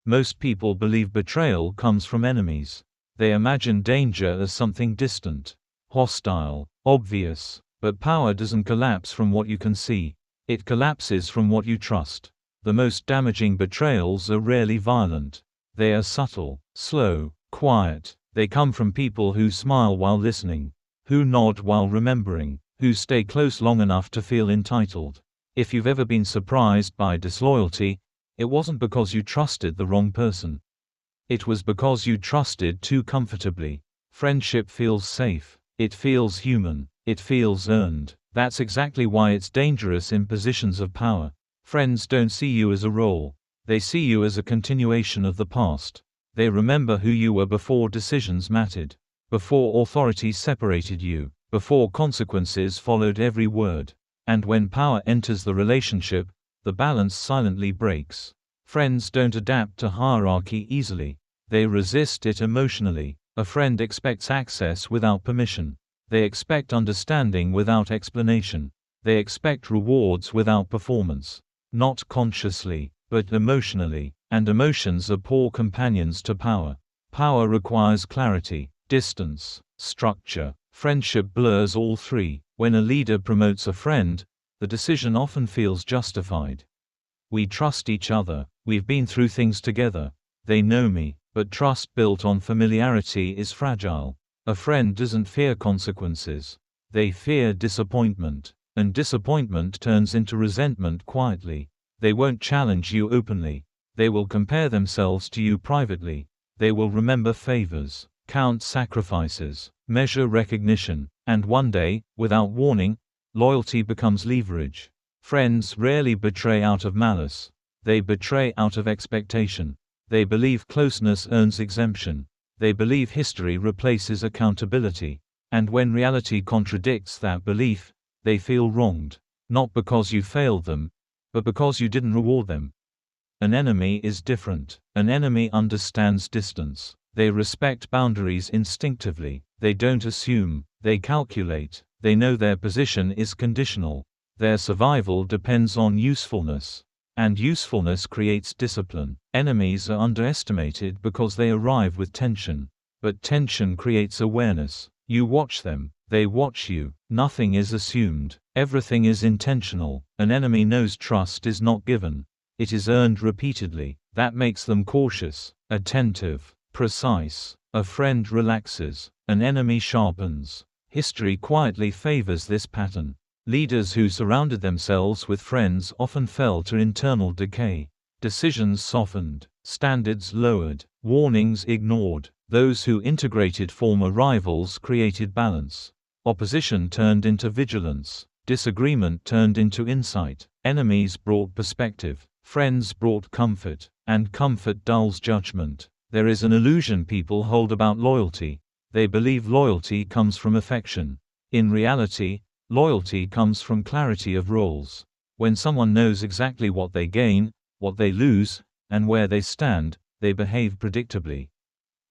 Most people believe betrayal comes from enemies. They imagine danger as something distant, hostile, obvious. But power doesn't collapse from what you can see. It collapses from what you trust. The most damaging betrayals are rarely violent. They are subtle, slow, quiet. They come from people who smile while listening, who nod while remembering, who stay close long enough to feel entitled. If you've ever been surprised by disloyalty, it wasn't because you trusted the wrong person. It was because you trusted too comfortably. Friendship feels safe. It feels human. It feels earned. That's exactly why it's dangerous in positions of power. Friends don't see you as a role. They see you as a continuation of the past. They remember who you were before decisions mattered, before authority separated you, before consequences followed every word. And when power enters the relationship, the balance silently breaks. Friends don't adapt to hierarchy easily. They resist it emotionally. A friend expects access without permission. They expect understanding without explanation. They expect rewards without performance. Not consciously, but emotionally. And emotions are poor companions to power. Power requires clarity, distance, structure. Friendship blurs all three. When a leader promotes a friend, the decision often feels justified. We trust each other. We've been through things together. They know me. But trust built on familiarity is fragile. A friend doesn't fear consequences. They fear disappointment. And disappointment turns into resentment quietly. They won't challenge you openly. They will compare themselves to you privately. They will remember favors, count sacrifices, measure recognition. And one day, without warning, loyalty becomes leverage. Friends rarely betray out of malice. They betray out of expectation. They believe closeness earns exemption. They believe history replaces accountability. And when reality contradicts that belief, they feel wronged. Not because you failed them, but because you didn't reward them. An enemy is different. An enemy understands distance. They respect boundaries instinctively. They don't assume. They calculate. They know their position is conditional. Their survival depends on usefulness. And usefulness creates discipline. Enemies are underestimated because they arrive with tension. But tension creates awareness. You watch them. They watch you. Nothing is assumed. Everything is intentional. An enemy knows trust is not given. It is earned repeatedly. That makes them cautious, attentive, precise. A friend relaxes. An enemy sharpens. History quietly favors this pattern. Leaders who surrounded themselves with friends often fell to internal decay. Decisions softened, standards lowered, warnings ignored. Those who integrated former rivals created balance. Opposition turned into vigilance. Disagreement turned into insight. Enemies brought perspective. Friends brought comfort. And comfort dulls judgment. There is an illusion people hold about loyalty. They believe loyalty comes from affection. In reality, loyalty comes from clarity of roles. When someone knows exactly what they gain, what they lose, and where they stand, they behave predictably.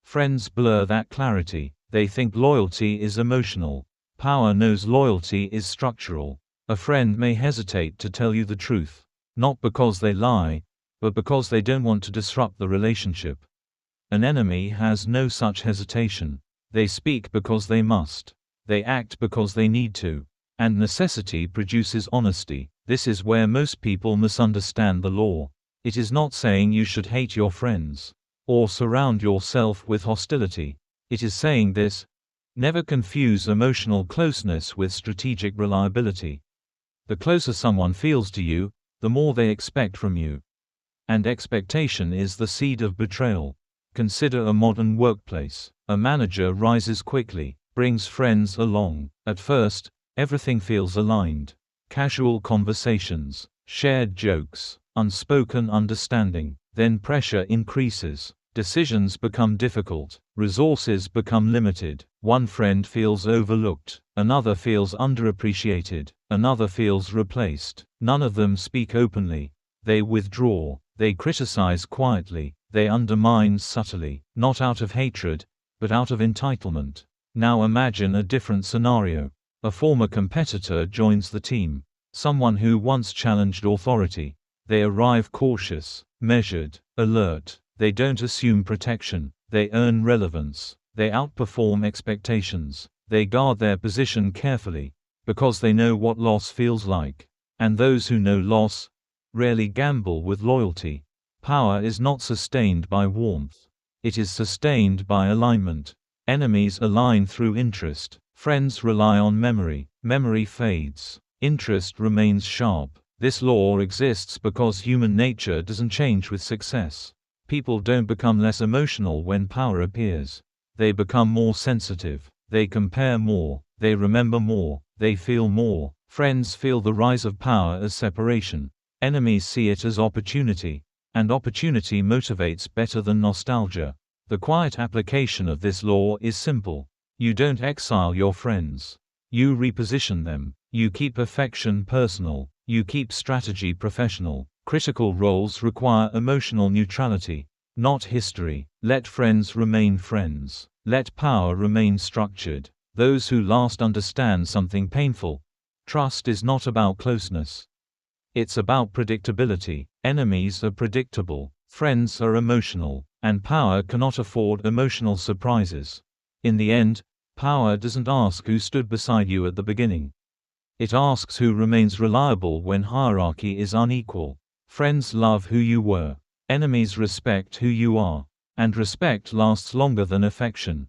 Friends blur that clarity. They think loyalty is emotional. Power knows loyalty is structural. A friend may hesitate to tell you the truth. Not because they lie, but because they don't want to disrupt the relationship. An enemy has no such hesitation. They speak because they must. They act because they need to. And necessity produces honesty. This is where most people misunderstand the law. It is not saying you should hate your friends, or surround yourself with hostility. It is saying this: never confuse emotional closeness with strategic reliability. The closer someone feels to you, the more they expect from you. And expectation is the seed of betrayal. Consider a modern workplace. A manager rises quickly, brings friends along. At first, everything feels aligned. Casual conversations, shared jokes, unspoken understanding. Then pressure increases. Decisions become difficult. Resources become limited. One friend feels overlooked. Another feels underappreciated. Another feels replaced. None of them speak openly. They withdraw. They criticize quietly. They undermine subtly. Not out of hatred, but out of entitlement. Now imagine a different scenario. A former competitor joins the team. Someone who once challenged authority. They arrive cautious, measured, alert. They don't assume protection, they earn relevance. They outperform expectations. They guard their position carefully, because they know what loss feels like. And those who know loss rarely gamble with loyalty. Power is not sustained by warmth. It is sustained by alignment. Enemies align through interest. Friends rely on memory. Memory fades. Interest remains sharp. This law exists because human nature doesn't change with success. People don't become less emotional when power appears. They become more sensitive. They compare more. They remember more. They feel more. Friends feel the rise of power as separation. Enemies see it as opportunity. And opportunity motivates better than nostalgia. The quiet application of this law is simple. You don't exile your friends. You reposition them. You keep affection personal. You keep strategy professional. Critical roles require emotional neutrality, not history. Let friends remain friends. Let power remain structured. Those who last understand something painful. Trust is not about closeness. It's about predictability. Enemies are predictable. Friends are emotional. And power cannot afford emotional surprises. In the end, power doesn't ask who stood beside you at the beginning. It asks who remains reliable when hierarchy is unequal. Friends love who you were. Enemies respect who you are. And respect lasts longer than affection.